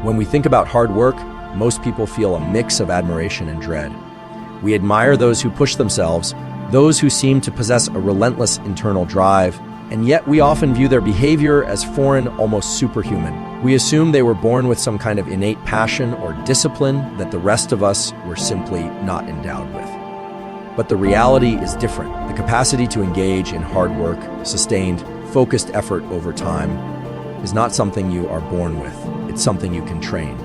When we think about hard work, most people feel a mix of admiration and dread. We admire those who push themselves, those who seem to possess a relentless internal drive, and yet we often view their behavior as foreign, almost superhuman. We assume they were born with some kind of innate passion or discipline that the rest of us were simply not endowed with. But the reality is different. The capacity to engage in hard work, sustained, focused effort over time is not something you are born with. It's something you can train.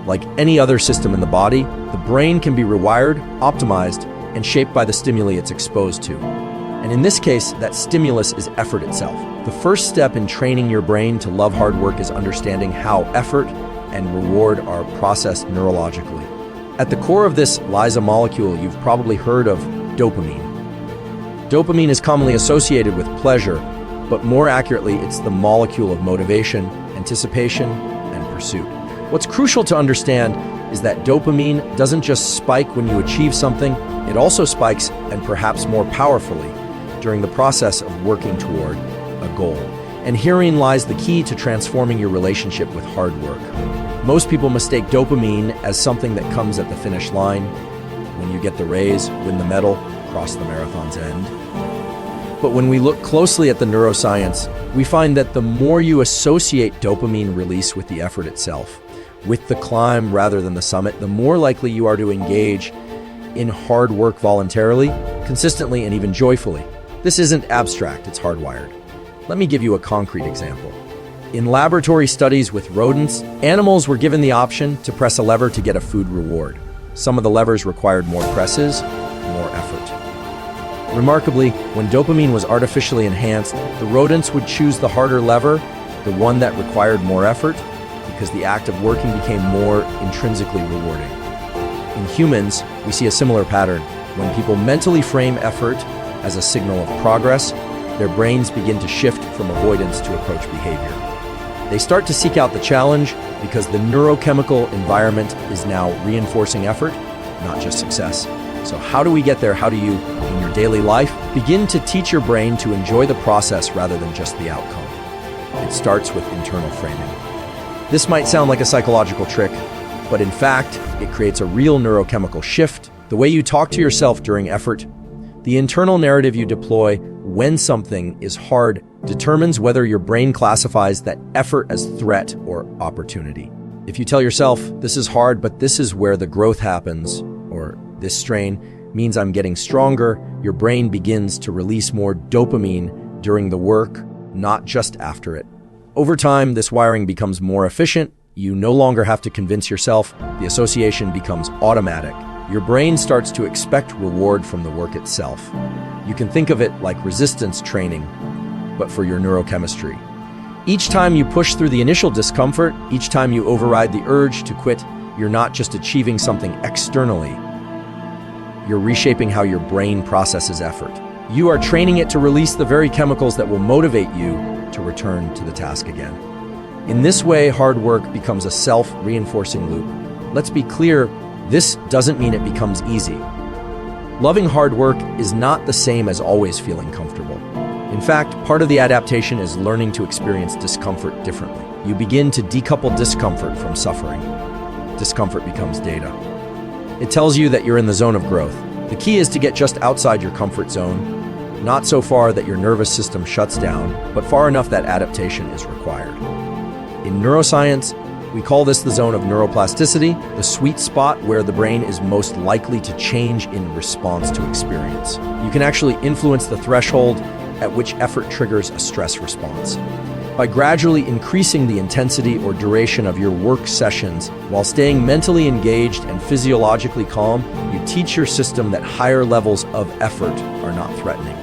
Like any other system in the body, the brain can be rewired, optimized, and shaped by the stimuli it's exposed to. And in this case, that stimulus is effort itself. The first step in training your brain to love hard work is understanding how effort and reward are processed neurologically. At the core of this lies a molecule you've probably heard of: dopamine. Dopamine is commonly associated with pleasure, but more accurately, it's the molecule of motivation, anticipation, and pursuit. What's crucial to understand is that dopamine doesn't just spike when you achieve something, it also spikes, and perhaps more powerfully, during the process of working toward a goal. And herein lies the key to transforming your relationship with hard work. Most people mistake dopamine as something that comes at the finish line, when you get the raise, win the medal, cross the marathon's end. But when we look closely at the neuroscience, we find that the more you associate dopamine release with the effort itself, with the climb rather than the summit, the more likely you are to engage in hard work voluntarily, consistently, and even joyfully. This isn't abstract, it's hardwired. Let me give you a concrete example. In laboratory studies with rodents, animals were given the option to press a lever to get a food reward. Some of the levers required more presses, more effort. Remarkably, when dopamine was artificially enhanced, the rodents would choose the harder lever, the one that required more effort, because the act of working became more intrinsically rewarding. In humans, we see a similar pattern. When people mentally frame effort as a signal of progress, their brains begin to shift from avoidance to approach behavior. They start to seek out the challenge because the neurochemical environment is now reinforcing effort, not just success. So how do we get there? How do you, in your daily life, begin to teach your brain to enjoy the process rather than just the outcome? It starts with internal framing. This might sound like a psychological trick, but in fact, it creates a real neurochemical shift. The way you talk to yourself during effort, the internal narrative you deploy when something is hard determines whether your brain classifies that effort as threat or opportunity. If you tell yourself, this is hard, but this is where the growth happens, or this strain means I'm getting stronger, your brain begins to release more dopamine during the work, not just after it. Over time, this wiring becomes more efficient. You no longer have to convince yourself. The association becomes automatic. Your brain starts to expect reward from the work itself. You can think of it like resistance training, but for your neurochemistry. Each time you push through the initial discomfort, each time you override the urge to quit, you're not just achieving something externally. You're reshaping how your brain processes effort. You are training it to release the very chemicals that will motivate you to return to the task again. In this way, hard work becomes a self-reinforcing loop. Let's be clear, this doesn't mean it becomes easy. Loving hard work is not the same as always feeling comfortable. In fact, part of the adaptation is learning to experience discomfort differently. You begin to decouple discomfort from suffering. Discomfort becomes data. It tells you that you're in the zone of growth. The key is to get just outside your comfort zone, not so far that your nervous system shuts down, but far enough that adaptation is required. In neuroscience, we call this the zone of neuroplasticity, the sweet spot where the brain is most likely to change in response to experience. You can actually influence the threshold at which effort triggers a stress response. By gradually increasing the intensity or duration of your work sessions while staying mentally engaged and physiologically calm, you teach your system that higher levels of effort are not threatening.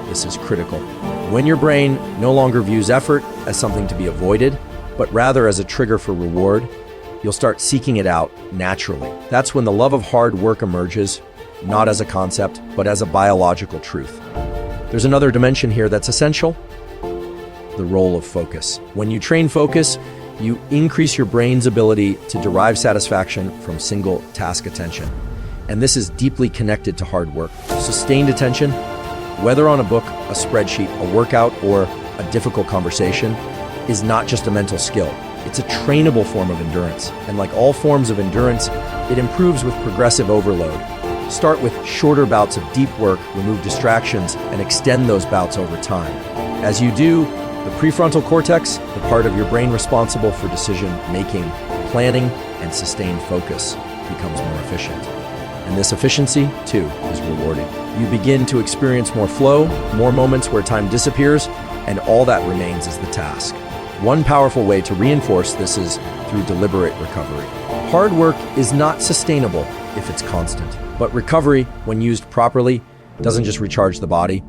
This is critical. When your brain no longer views effort as something to be avoided, but rather as a trigger for reward, you'll start seeking it out naturally. That's when the love of hard work emerges, not as a concept, but as a biological truth. There's another dimension here that's essential: the role of focus. When you train focus, you increase your brain's ability to derive satisfaction from single task attention. And this is deeply connected to hard work. Sustained attention, whether on a book, a spreadsheet, a workout, or a difficult conversation, is not just a mental skill. It's a trainable form of endurance, and like all forms of endurance, it improves with progressive overload. Start with shorter bouts of deep work, remove distractions, and extend those bouts over time. As you do, the prefrontal cortex, the part of your brain responsible for decision-making, planning, and sustained focus, becomes more efficient. And this efficiency, too, is rewarding. You begin to experience more flow, more moments where time disappears, and all that remains is the task. One powerful way to reinforce this is through deliberate recovery. Hard work is not sustainable if it's constant, but recovery, when used properly, doesn't just recharge the body.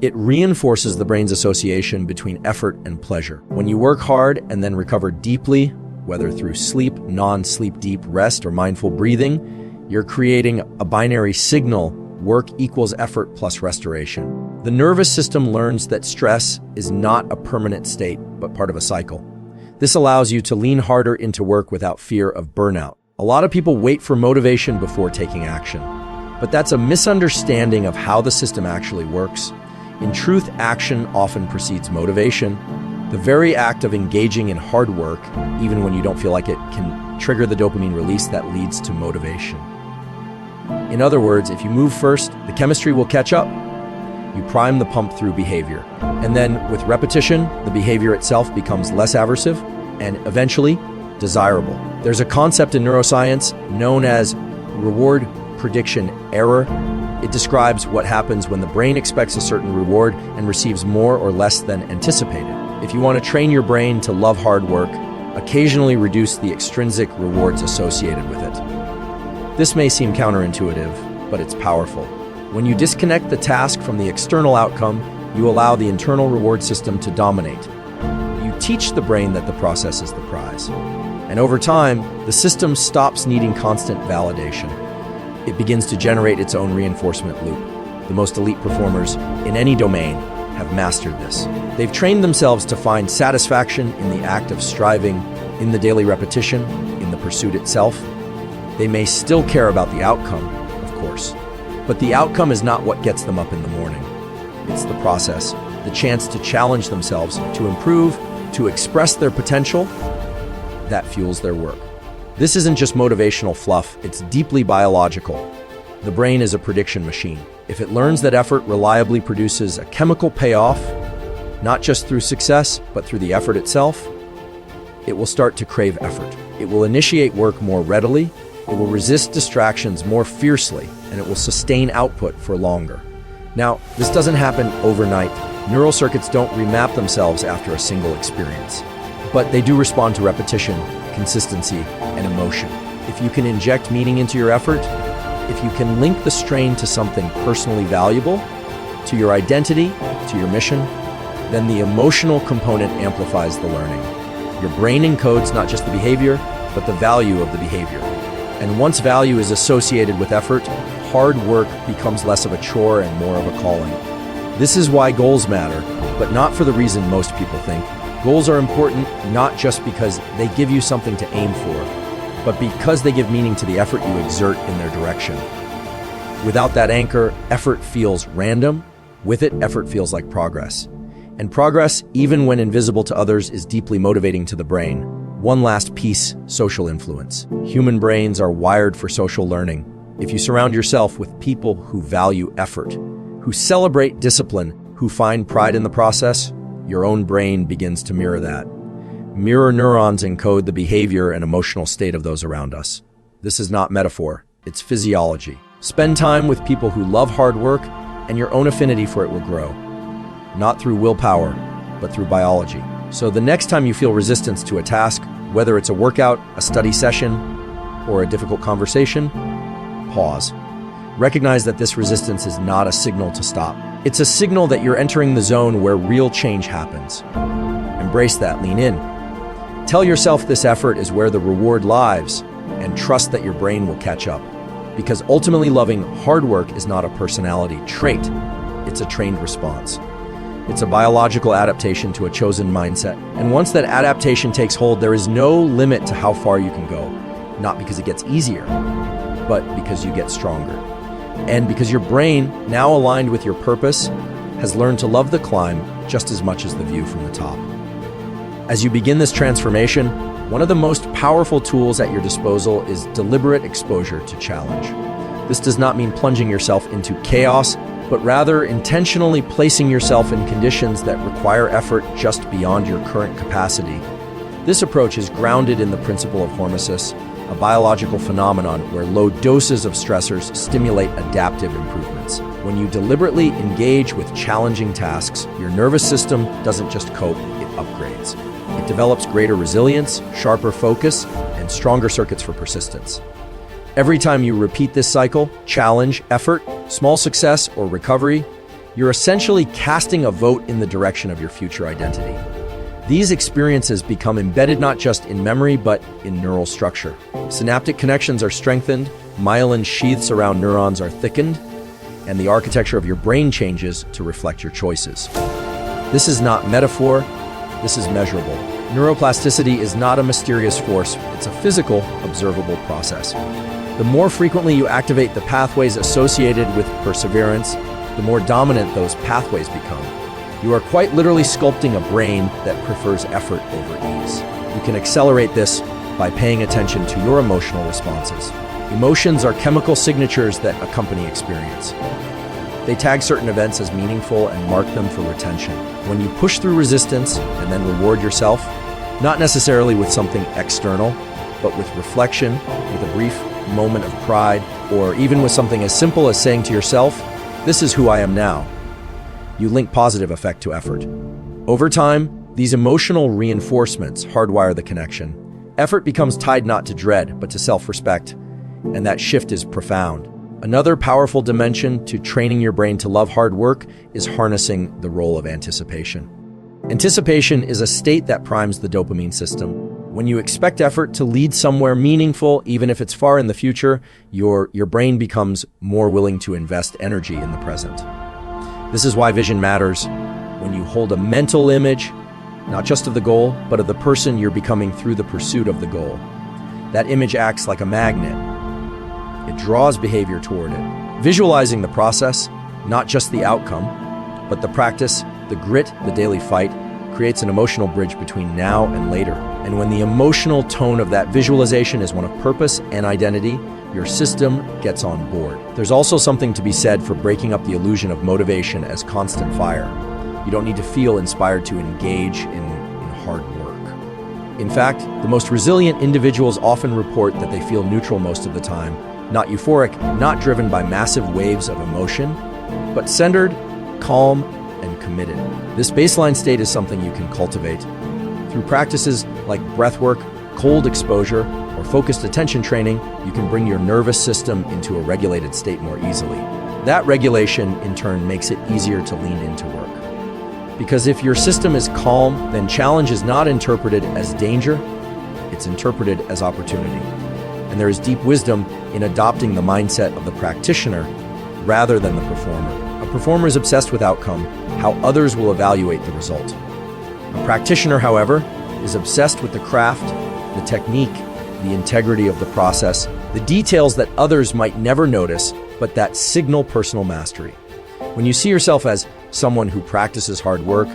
It reinforces the brain's association between effort and pleasure. When you work hard and then recover deeply, whether through sleep, non-sleep deep rest, or mindful breathing, you're creating a binary signal: work equals effort plus restoration. The nervous system learns that stress is not a permanent state, but part of a cycle. This allows you to lean harder into work without fear of burnout. A lot of people wait for motivation before taking action, but that's a misunderstanding of how the system actually works. In truth, action often precedes motivation. The very act of engaging in hard work, even when you don't feel like it, can trigger the dopamine release that leads to motivation. In other words, if you move first, the chemistry will catch up. You prime the pump through behavior. And then, with repetition, the behavior itself becomes less aversive and eventually desirable. There's a concept in neuroscience known as reward prediction error. It describes what happens when the brain expects a certain reward and receives more or less than anticipated. If you want to train your brain to love hard work, occasionally reduce the extrinsic rewards associated with it. This may seem counterintuitive, but it's powerful. When you disconnect the task from the external outcome, you allow the internal reward system to dominate. You teach the brain that the process is the prize. And over time, the system stops needing constant validation. It begins to generate its own reinforcement loop. The most elite performers in any domain have mastered this. They've trained themselves to find satisfaction in the act of striving, in the daily repetition, in the pursuit itself. They may still care about the outcome, of course, but the outcome is not what gets them up in the morning. It's the process, the chance to challenge themselves, to improve, to express their potential, that fuels their work. This isn't just motivational fluff, it's deeply biological. The brain is a prediction machine. If it learns that effort reliably produces a chemical payoff, not just through success, but through the effort itself, it will start to crave effort. It will initiate work more readily, it will resist distractions more fiercely, and it will sustain output for longer. Now, this doesn't happen overnight. Neural circuits don't remap themselves after a single experience, but they do respond to repetition, consistency, and emotion. If you can inject meaning into your effort, if you can link the strain to something personally valuable, to your identity, to your mission, then the emotional component amplifies the learning. Your brain encodes not just the behavior, but the value of the behavior. And once value is associated with effort, hard work becomes less of a chore and more of a calling. This is why goals matter, but not for the reason most people think. Goals are important not just because they give you something to aim for, but because they give meaning to the effort you exert in their direction. Without that anchor, effort feels random. With it, effort feels like progress. And progress, even when invisible to others, is deeply motivating to the brain. One last piece: social influence. Human brains are wired for social learning. If you surround yourself with people who value effort, who celebrate discipline, who find pride in the process, your own brain begins to mirror that. Mirror neurons encode the behavior and emotional state of those around us. This is not metaphor, it's physiology. Spend time with people who love hard work, and your own affinity for it will grow. Not through willpower, but through biology. So the next time you feel resistance to a task, whether it's a workout, a study session, or a difficult conversation, pause. Recognize that this resistance is not a signal to stop. It's a signal that you're entering the zone where real change happens. Embrace that, lean in. Tell yourself this effort is where the reward lies, and trust that your brain will catch up. Because ultimately, loving hard work is not a personality trait, it's a trained response. It's a biological adaptation to a chosen mindset. And once that adaptation takes hold, there is no limit to how far you can go. Not because it gets easier, but because you get stronger. And because your brain, now aligned with your purpose, has learned to love the climb just as much as the view from the top. As you begin this transformation, one of the most powerful tools at your disposal is deliberate exposure to challenge. This does not mean plunging yourself into chaos, but rather intentionally placing yourself in conditions that require effort just beyond your current capacity. This approach is grounded in the principle of hormesis, a biological phenomenon where low doses of stressors stimulate adaptive improvements. When you deliberately engage with challenging tasks, your nervous system doesn't just cope, it upgrades. It develops greater resilience, sharper focus, and stronger circuits for persistence. Every time you repeat this cycle, challenge, effort, small success, or recovery, you're essentially casting a vote in the direction of your future identity. These experiences become embedded not just in memory, but in neural structure. Synaptic connections are strengthened, myelin sheaths around neurons are thickened, and the architecture of your brain changes to reflect your choices. This is not metaphor, this is measurable. Neuroplasticity is not a mysterious force, it's a physical, observable process. The more frequently you activate the pathways associated with perseverance, the more dominant those pathways become. You are quite literally sculpting a brain that prefers effort over ease. You can accelerate this by paying attention to your emotional responses. Emotions are chemical signatures that accompany experience. They tag certain events as meaningful and mark them for retention. When you push through resistance and then reward yourself, not necessarily with something external, but with reflection, with a brief moment of pride, or even with something as simple as saying to yourself, "This is who I am now," you link positive effect to effort. Over time, these emotional reinforcements hardwire the connection. Effort becomes tied not to dread, but to self-respect, and that shift is profound. Another powerful dimension to training your brain to love hard work is harnessing the role of anticipation. Anticipation is a state that primes the dopamine system. When you expect effort to lead somewhere meaningful, even if it's far in the future, your brain becomes more willing to invest energy in the present. This is why vision matters. When you hold a mental image, not just of the goal, but of the person you're becoming through the pursuit of the goal, that image acts like a magnet. It draws behavior toward it. Visualizing the process, not just the outcome, but the practice, the grit, the daily fight, creates an emotional bridge between now and later. And when the emotional tone of that visualization is one of purpose and identity, your system gets on board. There's also something to be said for breaking up the illusion of motivation as constant fire. You don't need to feel inspired to engage in hard work. In fact, the most resilient individuals often report that they feel neutral most of the time, not euphoric, not driven by massive waves of emotion, but centered, calm, and committed. This baseline state is something you can cultivate. Through practices like breathwork, cold exposure, or focused attention training, you can bring your nervous system into a regulated state more easily. That regulation, in turn, makes it easier to lean into work. Because if your system is calm, then challenge is not interpreted as danger, it's interpreted as opportunity. And there is deep wisdom in adopting the mindset of the practitioner rather than the performer. A performer is obsessed with outcome, how others will evaluate the result. A practitioner, however, is obsessed with the craft, the technique, the integrity of the process, the details that others might never notice, but that signal personal mastery. When you see yourself as someone who practices hard work,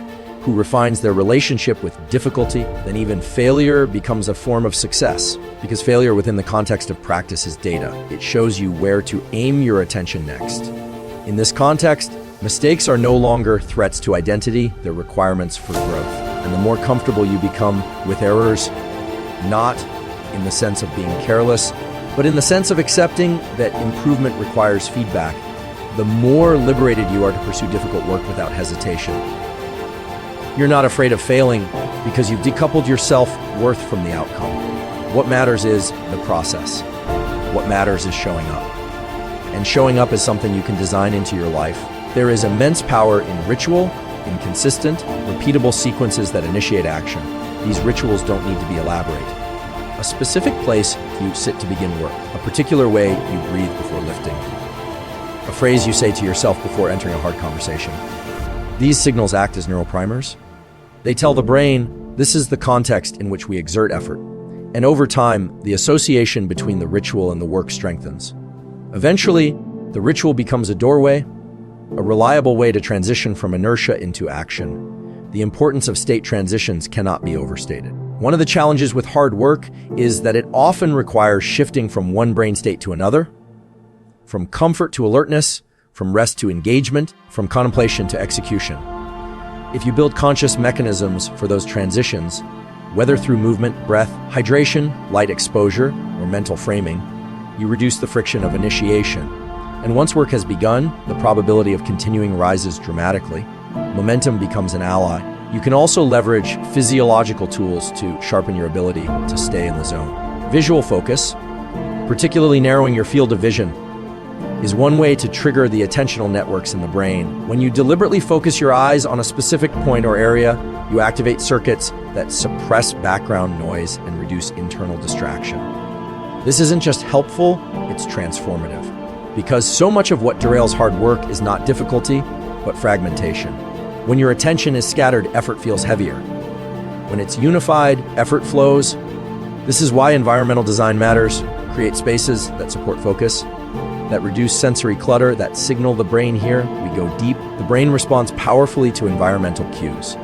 who refines their relationship with difficulty, then even failure becomes a form of success. Because failure within the context of practice is data. It shows you where to aim your attention next. In this context, mistakes are no longer threats to identity, they're requirements for growth. And the more comfortable you become with errors, not in the sense of being careless, but in the sense of accepting that improvement requires feedback, the more liberated you are to pursue difficult work without hesitation. You're not afraid of failing because you've decoupled your self-worth from the outcome. What matters is the process. What matters is showing up. And showing up is something you can design into your life. There is immense power in ritual, in consistent, repeatable sequences that initiate action. These rituals don't need to be elaborate. A specific place you sit to begin work, a particular way you breathe before lifting, a phrase you say to yourself before entering a hard conversation. These signals act as neural primers. They tell the brain, this is the context in which we exert effort. And over time, the association between the ritual and the work strengthens. Eventually, the ritual becomes a doorway, a reliable way to transition from inertia into action. The importance of state transitions cannot be overstated. One of the challenges with hard work is that it often requires shifting from one brain state to another, from comfort to alertness, from rest to engagement, from contemplation to execution. If you build conscious mechanisms for those transitions, whether through movement, breath, hydration, light exposure, or mental framing, you reduce the friction of initiation. And once work has begun, the probability of continuing rises dramatically. Momentum becomes an ally. You can also leverage physiological tools to sharpen your ability to stay in the zone. Visual focus, particularly narrowing your field of vision, is one way to trigger the attentional networks in the brain. When you deliberately focus your eyes on a specific point or area, you activate circuits that suppress background noise and reduce internal distraction. This isn't just helpful, it's transformative. Because so much of what derails hard work is not difficulty, but fragmentation. When your attention is scattered, effort feels heavier. When it's unified, effort flows. This is why environmental design matters. Create spaces that support focus, that reduce sensory clutter, that signal the brain here. We go deep. The brain responds powerfully to environmental cues.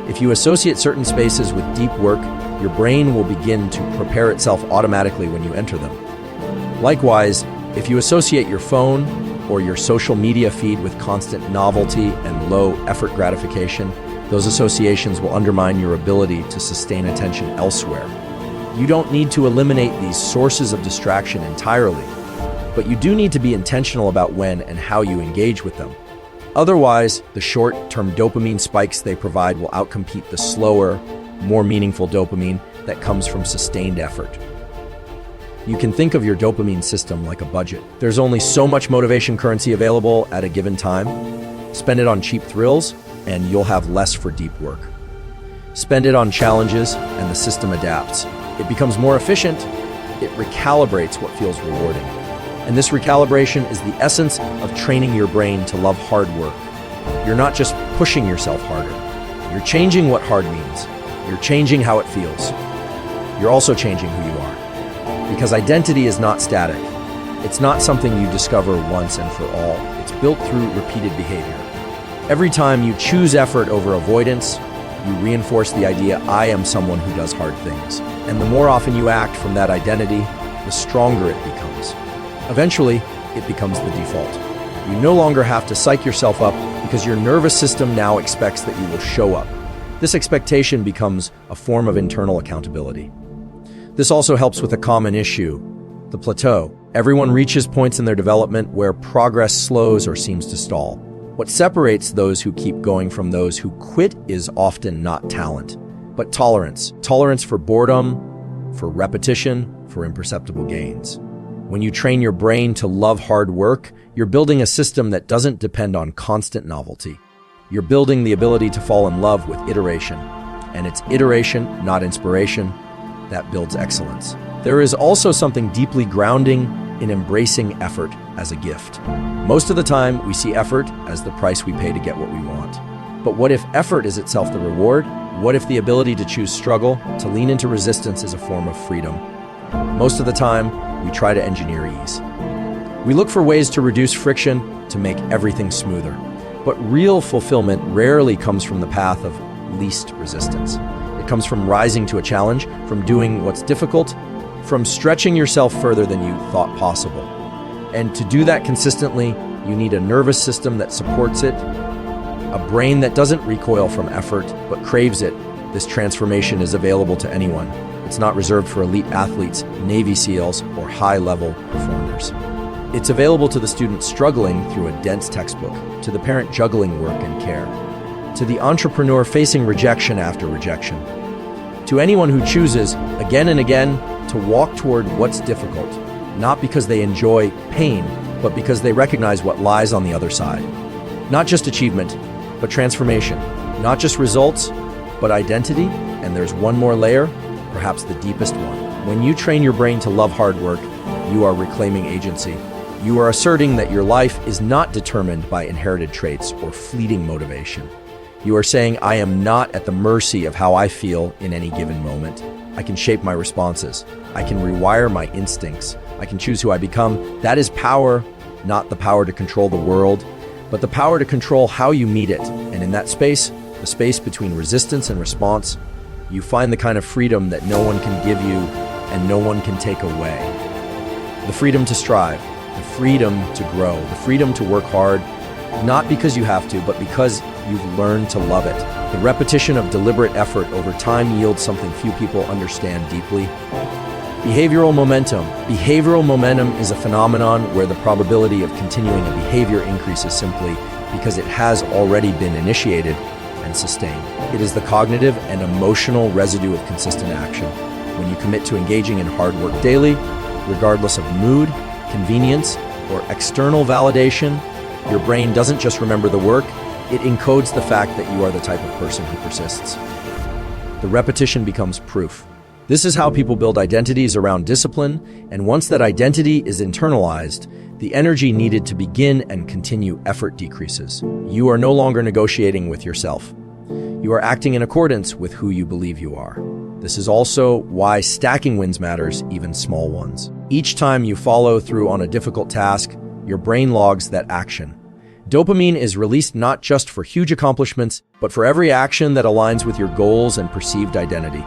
If you associate certain spaces with deep work, your brain will begin to prepare itself automatically when you enter them. Likewise, if you associate your phone or your social media feed with constant novelty and low effort gratification, those associations will undermine your ability to sustain attention elsewhere. You don't need to eliminate these sources of distraction entirely, but you do need to be intentional about when and how you engage with them. Otherwise, the short-term dopamine spikes they provide will outcompete the slower, more meaningful dopamine that comes from sustained effort. You can think of your dopamine system like a budget. There's only so much motivation currency available at a given time. Spend it on cheap thrills, and you'll have less for deep work. Spend it on challenges, and the system adapts. It becomes more efficient. It recalibrates what feels rewarding. And this recalibration is the essence of training your brain to love hard work. You're not just pushing yourself harder. You're changing what hard means. You're changing how it feels. You're also changing who you are. Because identity is not static. It's not something you discover once and for all. It's built through repeated behavior. Every time you choose effort over avoidance, you reinforce the idea, I am someone who does hard things. And the more often you act from that identity, the stronger it becomes. Eventually, it becomes the default. You no longer have to psych yourself up because your nervous system now expects that you will show up. This expectation becomes a form of internal accountability. This also helps with a common issue, the plateau. Everyone reaches points in their development where progress slows or seems to stall. What separates those who keep going from those who quit is often not talent, but tolerance. Tolerance for boredom, for repetition, for imperceptible gains. When you train your brain to love hard work, you're building a system that doesn't depend on constant novelty. You're building the ability to fall in love with iteration. And it's iteration, not inspiration, that builds excellence. There is also something deeply grounding in embracing effort as a gift. Most of the time, we see effort as the price we pay to get what we want. But what if effort is itself the reward? What if the ability to choose struggle, to lean into resistance is a form of freedom? Most of the time, we try to engineer ease. We look for ways to reduce friction, to make everything smoother. But real fulfillment rarely comes from the path of least resistance. It comes from rising to a challenge, from doing what's difficult, from stretching yourself further than you thought possible. And to do that consistently, you need a nervous system that supports it, a brain that doesn't recoil from effort, but craves it. This transformation is available to anyone. It's not reserved for elite athletes, Navy SEALs, or high-level performers. It's available to the student struggling through a dense textbook, to the parent juggling work and care, to the entrepreneur facing rejection after rejection, to anyone who chooses, again and again, to walk toward what's difficult, not because they enjoy pain, but because they recognize what lies on the other side. Not just achievement, but transformation. Not just results, but identity. And there's one more layer, perhaps the deepest one. When you train your brain to love hard work, you are reclaiming agency. You are asserting that your life is not determined by inherited traits or fleeting motivation. You are saying, I am not at the mercy of how I feel in any given moment. I can shape my responses. I can rewire my instincts. I can choose who I become. That is power, not the power to control the world, but the power to control how you meet it. And in that space, the space between resistance and response, you find the kind of freedom that no one can give you and no one can take away. The freedom to strive, the freedom to grow, the freedom to work hard, not because you have to, but because you've learned to love it. The repetition of deliberate effort over time yields something few people understand deeply. Behavioral momentum. Behavioral momentum is a phenomenon where the probability of continuing a behavior increases simply because it has already been initiated and sustained. It is the cognitive and emotional residue of consistent action. When you commit to engaging in hard work daily, regardless of mood, convenience, or external validation, your brain doesn't just remember the work, it encodes the fact that you are the type of person who persists. The repetition becomes proof. This is how people build identities around discipline, and once that identity is internalized, the energy needed to begin and continue effort decreases. You are no longer negotiating with yourself. You are acting in accordance with who you believe you are. This is also why stacking wins matters, even small ones. Each time you follow through on a difficult task, your brain logs that action. Dopamine is released not just for huge accomplishments, but for every action that aligns with your goals and perceived identity.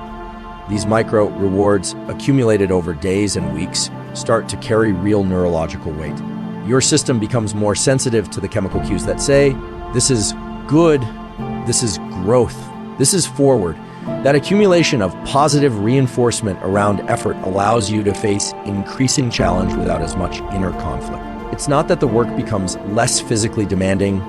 These micro rewards, accumulated over days and weeks, start to carry real neurological weight. Your system becomes more sensitive to the chemical cues that say, this is good, this is growth, this is forward. That accumulation of positive reinforcement around effort allows you to face increasing challenge without as much inner conflict. It's not that the work becomes less physically demanding,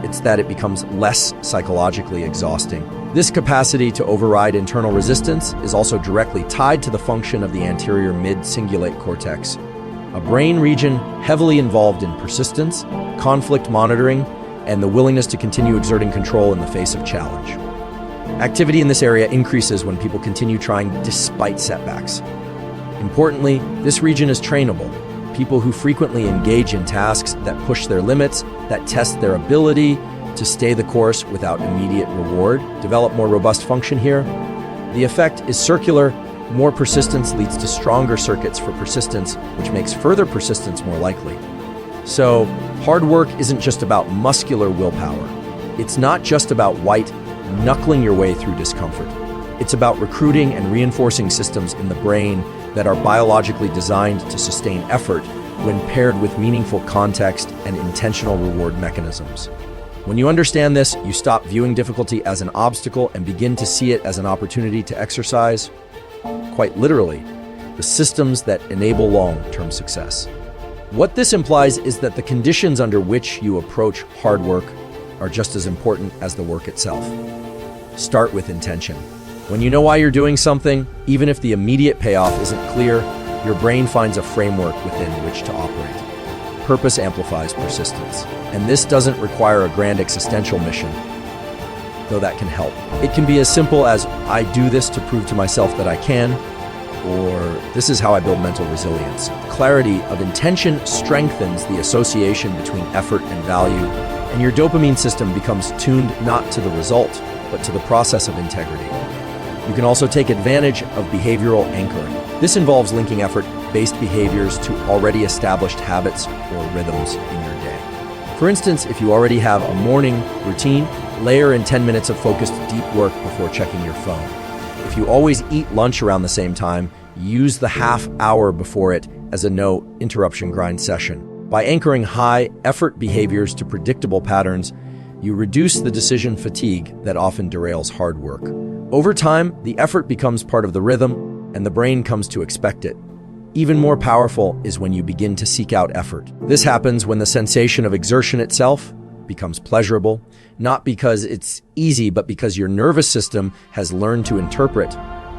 it's that it becomes less psychologically exhausting. This capacity to override internal resistance is also directly tied to the function of the anterior mid-cingulate cortex, a brain region heavily involved in persistence, conflict monitoring, and the willingness to continue exerting control in the face of challenge. Activity in this area increases when people continue trying despite setbacks. Importantly, this region is trainable. People who frequently engage in tasks that push their limits, that test their ability to stay the course without immediate reward, develop more robust function here. The effect is circular. More persistence leads to stronger circuits for persistence, which makes further persistence more likely. So, hard work isn't just about muscular willpower. It's not just about knuckling your way through discomfort. It's about recruiting and reinforcing systems in the brain that are biologically designed to sustain effort when paired with meaningful context and intentional reward mechanisms. When you understand this, you stop viewing difficulty as an obstacle and begin to see it as an opportunity to exercise, quite literally, the systems that enable long-term success. What this implies is that the conditions under which you approach hard work are just as important as the work itself. Start with intention. When you know why you're doing something, even if the immediate payoff isn't clear, your brain finds a framework within which to operate. Purpose amplifies persistence. And this doesn't require a grand existential mission, though that can help. It can be as simple as, I do this to prove to myself that I can, or this is how I build mental resilience. Clarity of intention strengthens the association between effort and value, and your dopamine system becomes tuned not to the result, but to the process of integrity. You can also take advantage of behavioral anchoring. This involves linking effort-based behaviors to already established habits or rhythms in your day. For instance, if you already have a morning routine, layer in 10 minutes of focused deep work before checking your phone. If you always eat lunch around the same time, use the half hour before it as a no interruption grind session. By anchoring high effort behaviors to predictable patterns, you reduce the decision fatigue that often derails hard work. Over time, the effort becomes part of the rhythm, and the brain comes to expect it. Even more powerful is when you begin to seek out effort. This happens when the sensation of exertion itself becomes pleasurable, not because it's easy, but because your nervous system has learned to interpret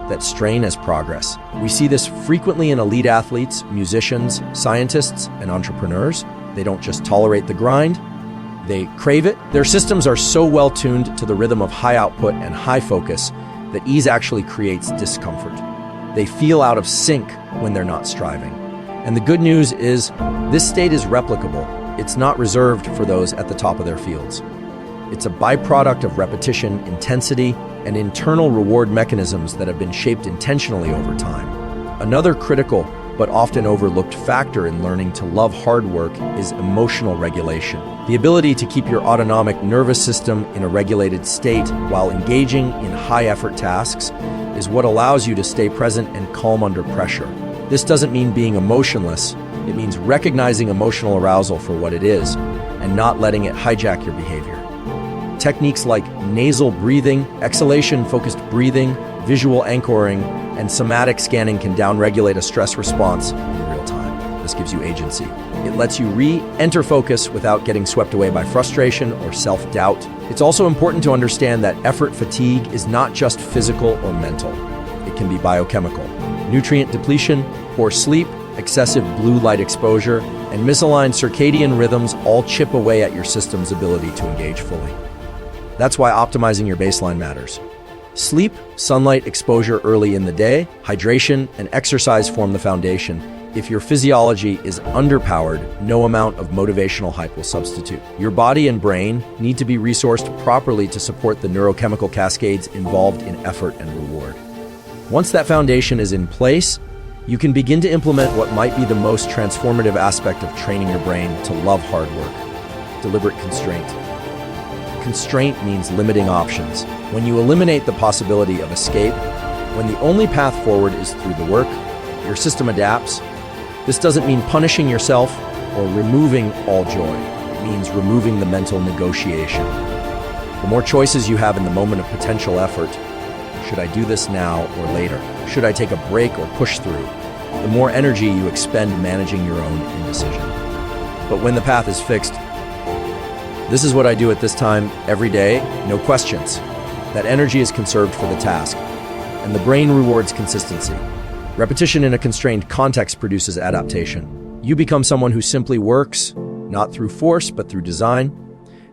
that strain as progress. We see this frequently in elite athletes, musicians, scientists, and entrepreneurs. They don't just tolerate the grind, they crave it. Their systems are so well tuned to the rhythm of high output and high focus that ease actually creates discomfort. They feel out of sync when they're not striving. And the good news is, this state is replicable. It's not reserved for those at the top of their fields. It's a byproduct of repetition, intensity, and internal reward mechanisms that have been shaped intentionally over time. Another critical but often overlooked factor in learning to love hard work is emotional regulation. The ability to keep your autonomic nervous system in a regulated state while engaging in high-effort tasks is what allows you to stay present and calm under pressure. This doesn't mean being emotionless. It means recognizing emotional arousal for what it is and not letting it hijack your behavior. Techniques like nasal breathing, exhalation-focused breathing, visual anchoring, and somatic scanning can downregulate a stress response in real time. This gives you agency. It lets you re-enter focus without getting swept away by frustration or self-doubt. It's also important to understand that effort fatigue is not just physical or mental. It can be biochemical. Nutrient depletion, poor sleep, excessive blue light exposure, and misaligned circadian rhythms all chip away at your system's ability to engage fully. That's why optimizing your baseline matters. Sleep, sunlight exposure early in the day, hydration, and exercise form the foundation. If your physiology is underpowered, no amount of motivational hype will substitute. Your body and brain need to be resourced properly to support the neurochemical cascades involved in effort and reward. Once that foundation is in place, you can begin to implement what might be the most transformative aspect of training your brain to love hard work: deliberate constraint. Constraint means limiting options. When you eliminate the possibility of escape, when the only path forward is through the work, your system adapts. This doesn't mean punishing yourself or removing all joy. It means removing the mental negotiation. The more choices you have in the moment of potential effort, should I do this now or later? Should I take a break or push through? The more energy you expend managing your own indecision. But when the path is fixed, this is what I do at this time every day, no questions. That energy is conserved for the task, and the brain rewards consistency. Repetition in a constrained context produces adaptation. You become someone who simply works, not through force, but through design.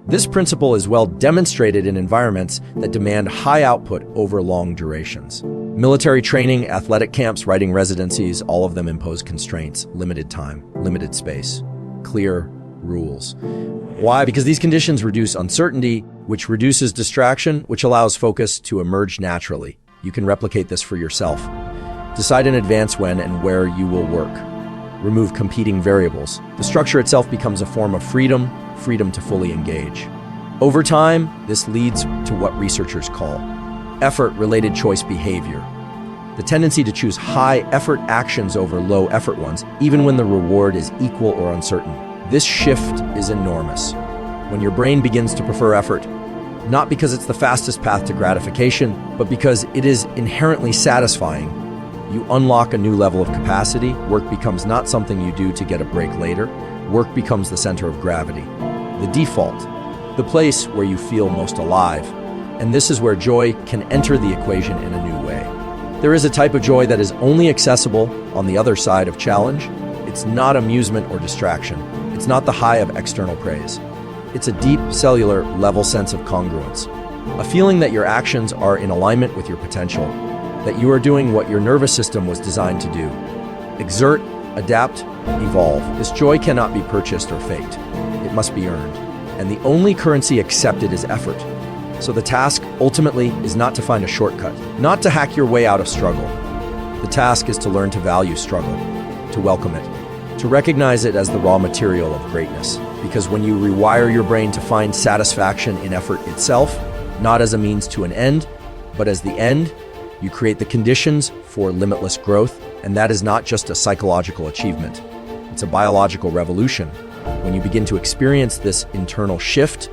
This principle is well demonstrated in environments that demand high output over long durations. Military training, athletic camps, writing residencies, all of them impose constraints: limited time, limited space, clear rules. Why? Because these conditions reduce uncertainty, which reduces distraction, which allows focus to emerge naturally. You can replicate this for yourself. Decide in advance when and where you will work. Remove competing variables. The structure itself becomes a form of freedom to fully engage. Over time, this leads to what researchers call effort-related choice behavior. The tendency to choose high-effort actions over low-effort ones, even when the reward is equal or uncertain. This shift is enormous. When your brain begins to prefer effort, not because it's the fastest path to gratification, but because it is inherently satisfying, you unlock a new level of capacity. Work becomes not something you do to get a break later. Work becomes the center of gravity, the default, the place where you feel most alive. And this is where joy can enter the equation in a new way. There is a type of joy that is only accessible on the other side of challenge. It's not amusement or distraction. It's not the high of external praise. It's a deep, cellular level sense of congruence. A feeling that your actions are in alignment with your potential, that you are doing what your nervous system was designed to do. Exert, adapt, evolve. This joy cannot be purchased or faked. It must be earned. And the only currency accepted is effort. So the task ultimately is not to find a shortcut, not to hack your way out of struggle. The task is to learn to value struggle, to welcome it, to recognize it as the raw material of greatness. Because when you rewire your brain to find satisfaction in effort itself, not as a means to an end, but as the end, you create the conditions for limitless growth. And that is not just a psychological achievement. It's a biological revolution. When you begin to experience this internal shift,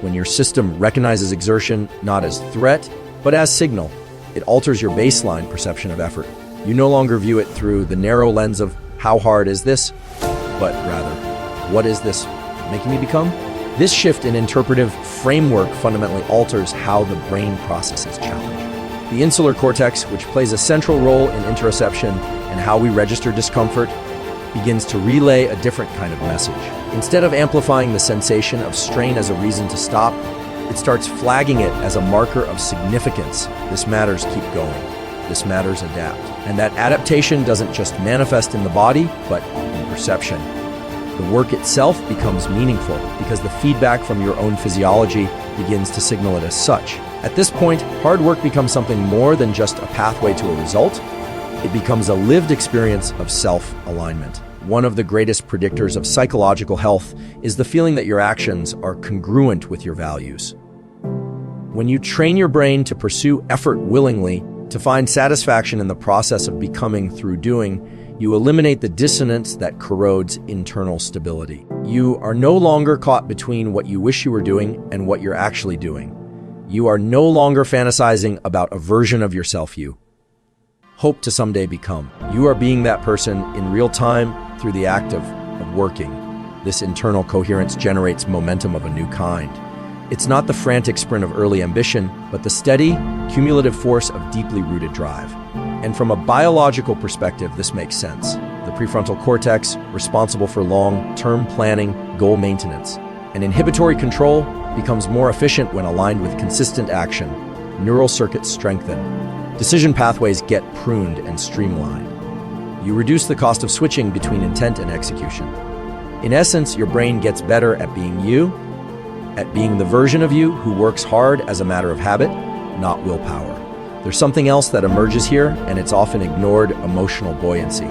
when your system recognizes exertion not as threat, but as signal, it alters your baseline perception of effort. You no longer view it through the narrow lens of how hard is this, but rather, what is this making me become? This shift in interpretive framework fundamentally alters how the brain processes challenge. The insular cortex, which plays a central role in interoception and how we register discomfort, begins to relay a different kind of message. Instead of amplifying the sensation of strain as a reason to stop, it starts flagging it as a marker of significance. This matters, keep going. This matters, adapt. And that adaptation doesn't just manifest in the body, but in perception. The work itself becomes meaningful because the feedback from your own physiology begins to signal it as such. At this point, hard work becomes something more than just a pathway to a result. It becomes a lived experience of self-alignment. One of the greatest predictors of psychological health is the feeling that your actions are congruent with your values. When you train your brain to pursue effort willingly, to find satisfaction in the process of becoming through doing, you eliminate the dissonance that corrodes internal stability. You are no longer caught between what you wish you were doing and what you're actually doing. You are no longer fantasizing about a version of yourself you hope to someday become. You are being that person in real time through the act of working. This internal coherence generates momentum of a new kind. It's not the frantic sprint of early ambition, but the steady, cumulative force of deeply rooted drive. And from a biological perspective, this makes sense. The prefrontal cortex, responsible for long-term planning, goal maintenance, and inhibitory control, becomes more efficient when aligned with consistent action. Neural circuits strengthen. Decision pathways get pruned and streamlined. You reduce the cost of switching between intent and execution. In essence, your brain gets better at being you, at being the version of you who works hard as a matter of habit, not willpower. There's something else that emerges here, and it's often ignored: emotional buoyancy.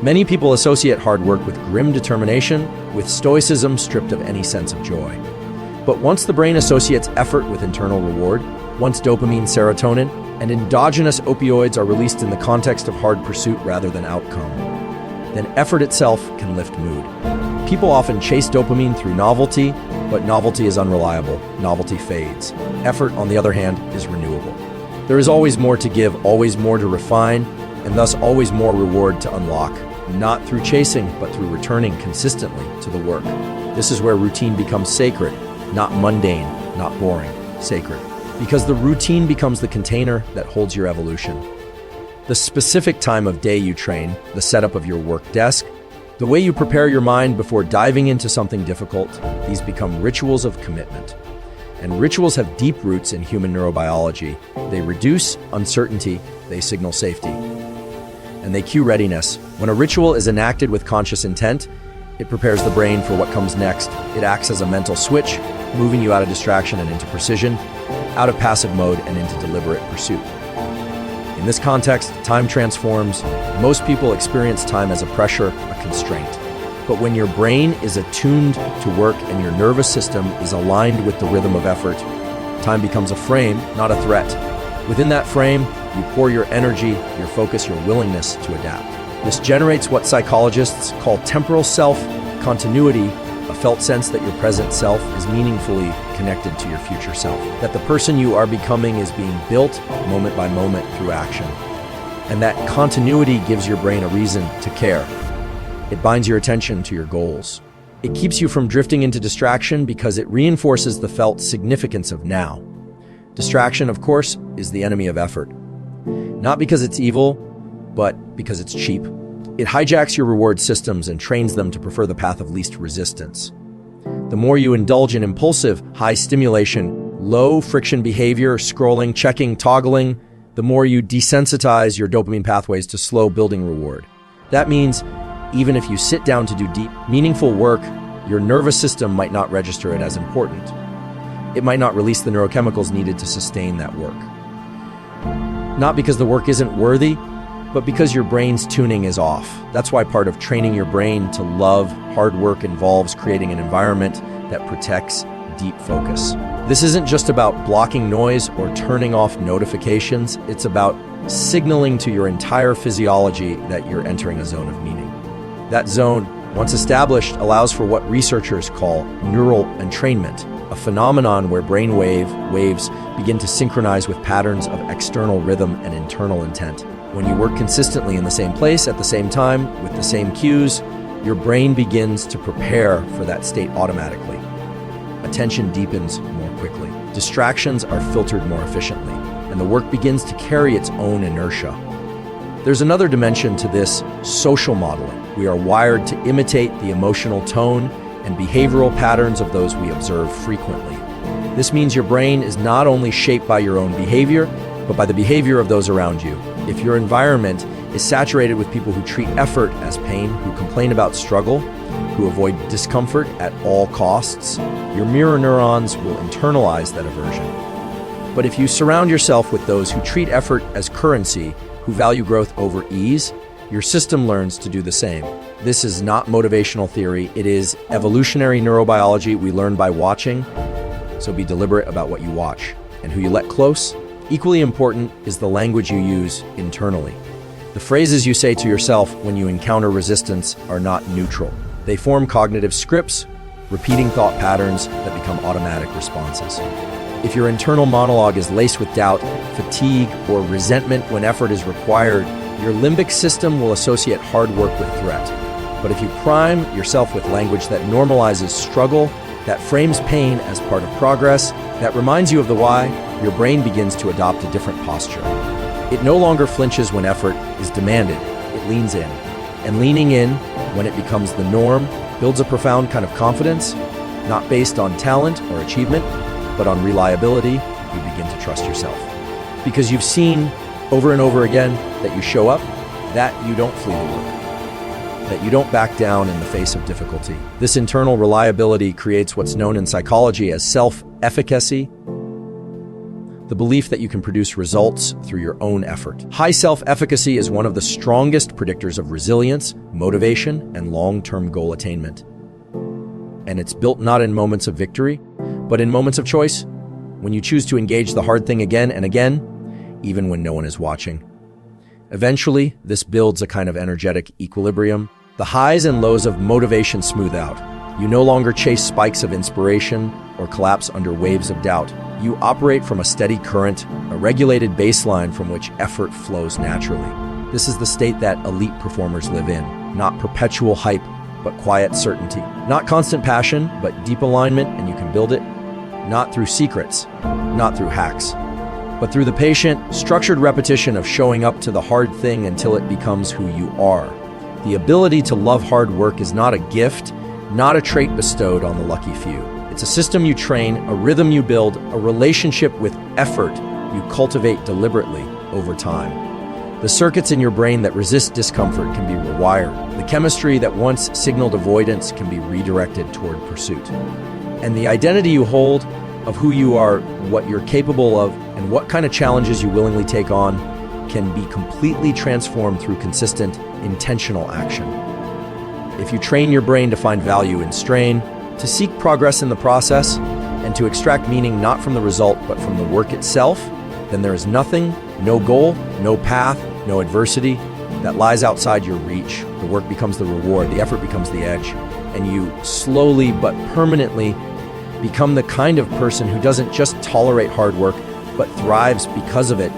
Many people associate hard work with grim determination, with stoicism stripped of any sense of joy. But once the brain associates effort with internal reward, once dopamine, serotonin, and endogenous opioids are released in the context of hard pursuit rather than outcome, then effort itself can lift mood. People often chase dopamine through novelty, but novelty is unreliable. Novelty fades. Effort, on the other hand, is renewable. There is always more to give, always more to refine, and thus always more reward to unlock, not through chasing, but through returning consistently to the work. This is where routine becomes sacred, not mundane, not boring, sacred. Because the routine becomes the container that holds your evolution. The specific time of day you train, the setup of your work desk, the way you prepare your mind before diving into something difficult, these become rituals of commitment. And rituals have deep roots in human neurobiology. They reduce uncertainty, they signal safety. And they cue readiness. When a ritual is enacted with conscious intent, it prepares the brain for what comes next. It acts as a mental switch, moving you out of distraction and into precision, out of passive mode and into deliberate pursuit. In this context, time transforms. Most people experience time as a pressure, a constraint. But when your brain is attuned to work and your nervous system is aligned with the rhythm of effort, time becomes a frame, not a threat. Within that frame, you pour your energy, your focus, your willingness to adapt. This generates what psychologists call temporal self-continuity, a felt sense that your present self is meaningfully connected to your future self, that the person you are becoming is being built moment by moment through action. And that continuity gives your brain a reason to care. It binds your attention to your goals. It keeps you from drifting into distraction because it reinforces the felt significance of now. Distraction, of course, is the enemy of effort. Not because it's evil, but because it's cheap. It hijacks your reward systems and trains them to prefer the path of least resistance. The more you indulge in impulsive, high-stimulation, low-friction behavior, scrolling, checking, toggling, the more you desensitize your dopamine pathways to slow-building reward. That means even if you sit down to do deep, meaningful work, your nervous system might not register it as important. It might not release the neurochemicals needed to sustain that work. Not because the work isn't worthy, but because your brain's tuning is off. That's why part of training your brain to love hard work involves creating an environment that protects deep focus. This isn't just about blocking noise or turning off notifications. It's about signaling to your entire physiology that you're entering a zone of meaning. That zone, once established, allows for what researchers call neural entrainment, a phenomenon where brain waves begin to synchronize with patterns of external rhythm and internal intent. When you work consistently in the same place at the same time with the same cues, your brain begins to prepare for that state automatically. Attention deepens more quickly. Distractions are filtered more efficiently, and the work begins to carry its own inertia. There's another dimension to this: social modeling. We are wired to imitate the emotional tone and behavioral patterns of those we observe frequently. This means your brain is not only shaped by your own behavior, but by the behavior of those around you. If your environment is saturated with people who treat effort as pain, who complain about struggle, who avoid discomfort at all costs, your mirror neurons will internalize that aversion. But if you surround yourself with those who treat effort as currency, who value growth over ease, your system learns to do the same. This is not motivational theory, it is evolutionary neurobiology we learn by watching, so be deliberate about what you watch and who you let close. Equally important is the language you use internally. The phrases you say to yourself when you encounter resistance are not neutral. They form cognitive scripts, repeating thought patterns that become automatic responses. If your internal monologue is laced with doubt, fatigue, or resentment when effort is required, your limbic system will associate hard work with threat. But if you prime yourself with language that normalizes struggle, that frames pain as part of progress, that reminds you of the why, your brain begins to adopt a different posture. It no longer flinches when effort is demanded, it leans in. And leaning in, when it becomes the norm, builds a profound kind of confidence, not based on talent or achievement, but on reliability. You begin to trust yourself. Because you've seen over and over again that you show up, that you don't flee the work, that you don't back down in the face of difficulty. This internal reliability creates what's known in psychology as self-efficacy, the belief that you can produce results through your own effort. High self-efficacy is one of the strongest predictors of resilience, motivation, and long-term goal attainment. And it's built not in moments of victory, but in moments of choice, when you choose to engage the hard thing again and again, even when no one is watching. Eventually, this builds a kind of energetic equilibrium. The highs and lows of motivation smooth out. You no longer chase spikes of inspiration or collapse under waves of doubt. You operate from a steady current, a regulated baseline from which effort flows naturally. This is the state that elite performers live in. Not perpetual hype, but quiet certainty. Not constant passion, but deep alignment, and you can build it. Not through secrets, not through hacks, but through the patient, structured repetition of showing up to the hard thing until it becomes who you are. The ability to love hard work is not a gift, not a trait bestowed on the lucky few. It's a system you train, a rhythm you build, a relationship with effort you cultivate deliberately over time. The circuits in your brain that resist discomfort can be rewired. The chemistry that once signaled avoidance can be redirected toward pursuit. And the identity you hold of who you are, what you're capable of, and what kind of challenges you willingly take on can be completely transformed through consistent, intentional action. If you train your brain to find value in strain, to seek progress in the process, and to extract meaning not from the result but from the work itself, then there is nothing, no goal, no path, no adversity that lies outside your reach. The work becomes the reward, the effort becomes the edge, and you slowly but permanently become the kind of person who doesn't just tolerate hard work, but thrives because of it